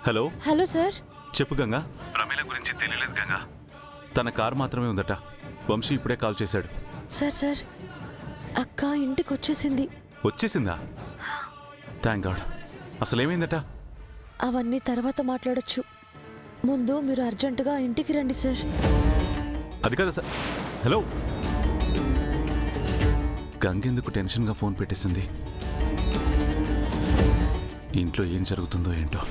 Hello hello sir. చెప్పు గంగా. ప్రమీల గురించి తెలియలేదు గంగా. తన కార్ మాత్రమే ఉందట. వంశీ ఇప్పుడే కాల్ చేశాడు. సార్ అక్క ఇంటికి వచ్చేసింది. వచ్చేసిందా? Thank God. అసలేమైందట? అవన్నీ తర్వాత మాట్లాడొచ్చు. ముందు మీరు అర్జెంటుగా ఇంటికి రండి సార్. అది కదా సార్. హలో. గంగెందుకు టెన్షన్గా ఫోన్ పెట్టేసింది? ఇంట్లో ఏం జరుగుతుందో ఏంటో.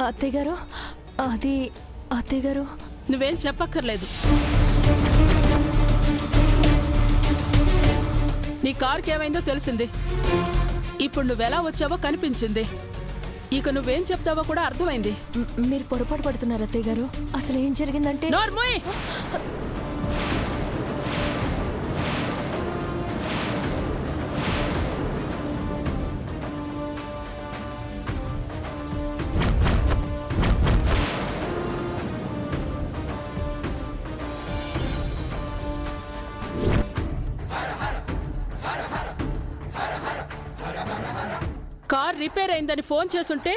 అత్తయ్య గారు, అది అత్తయ్య గారు. నువ్వేం చెప్పక్కర్లేదు. నీ కారుకి ఏమైందో తెలిసింది. ఇప్పుడు నువ్వెలా వచ్చావో కనిపించింది. ఇక నువ్వేం చెప్తావో కూడా అర్థమైంది. మీరు పొరపాటు పడుతున్నారు అత్తయ్య గారు. అసలు ఏం జరిగిందంటే నోర్మోయ్. కార్ రిపేర్ అయిందని ఫోన్ చేసుంటే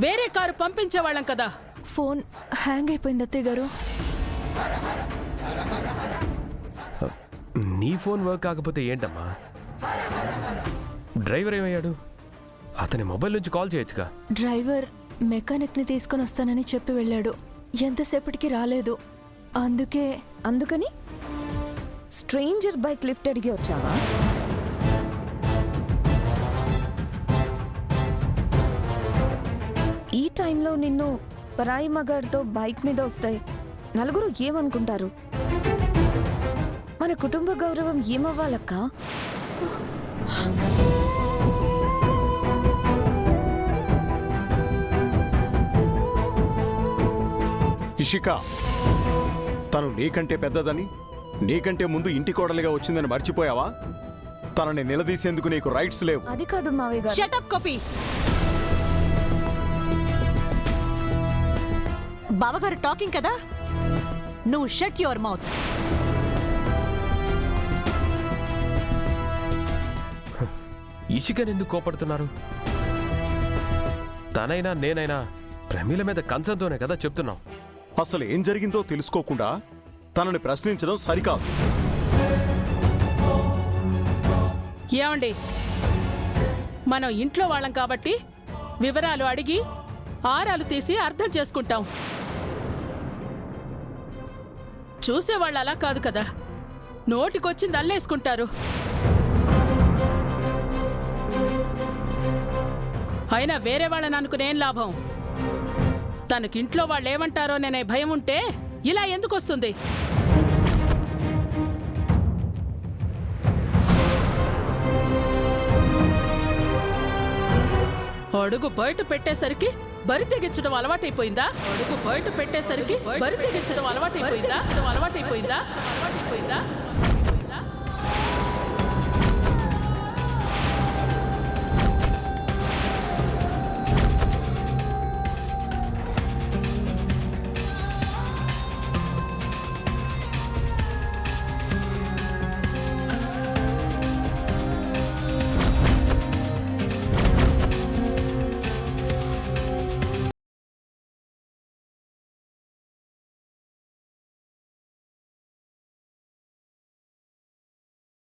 వేరే కారు పంపించేవాళ్ళం కదా. ఫోన్ హ్యాంగ్ అయిపోయింది అత్తయ్య గారు. నీ ఫోన్ వర్క్ కాకపోతే ఏంటమ్మా? డ్రైవర్ ఏమయ్యాడు? అతని మొబైల్ నుంచి కాల్ చేయొచ్చుగా. డ్రైవర్ మెకానిక్ని తీసుకొని వస్తానని చెప్పి వెళ్ళాడు. ఎంతసేపటికి రాలేదు. అందుకని స్ట్రేంజర్ బైక్ లిఫ్ట్ అడిగి వచ్చావా? ఈ టైంలో నిన్ను పరాయి మగాడితో బైక్ మీద వస్తాయి నలుగురు ఏమనుకుంటారు? మన కుటుంబ గౌరవం ఏమవ్వాలక్క? ఇషిక, తను నీకంటే పెద్దదని, నీకంటే ముందు ఇంటి కోడలిగా వచ్చిందని మర్చిపోయావా? తనని నిలదీసేందుకు నీకు రైట్స్ లేవు. అది కాదు మావయ్య గారు. Shut up copy. బావగారు టాకింగ్ కదా, నువ్వు షట్ యువర్ మౌత్. ఇషికని ఎందుకు కోపడుతున్నారు? తనైనా నేనైనా ప్రమీల మీద కంచంతోనే కదా చెప్తున్నాం. అసలు ఏం జరిగిందో తెలుసుకోకుండా తనని ప్రశ్నించడం సరికాదు. ఏమండి, మనం ఇంట్లో వాళ్ళం కాబట్టి వివరాలు అడిగి ఆరాలు తీసి అర్థం చేసుకుంటాం. చూసేవాళ్ళు అలా కాదు కదా, నోటికొచ్చింది అల్లేసుకుంటారు. అయినా వేరే వాళ్ళని అనుకునేం లాభం? తనకింట్లో వాళ్ళు ఏమంటారోననే భయం ఉంటే ఇలా ఎందుకు వస్తుంది? అడుగు బయట పెట్టేసరికి బరి తెగించడం అలవాటైపోయిందా? అడుగు బయట పెట్టేసరికి బరి తెగించడం అలవాటైపోయిందా?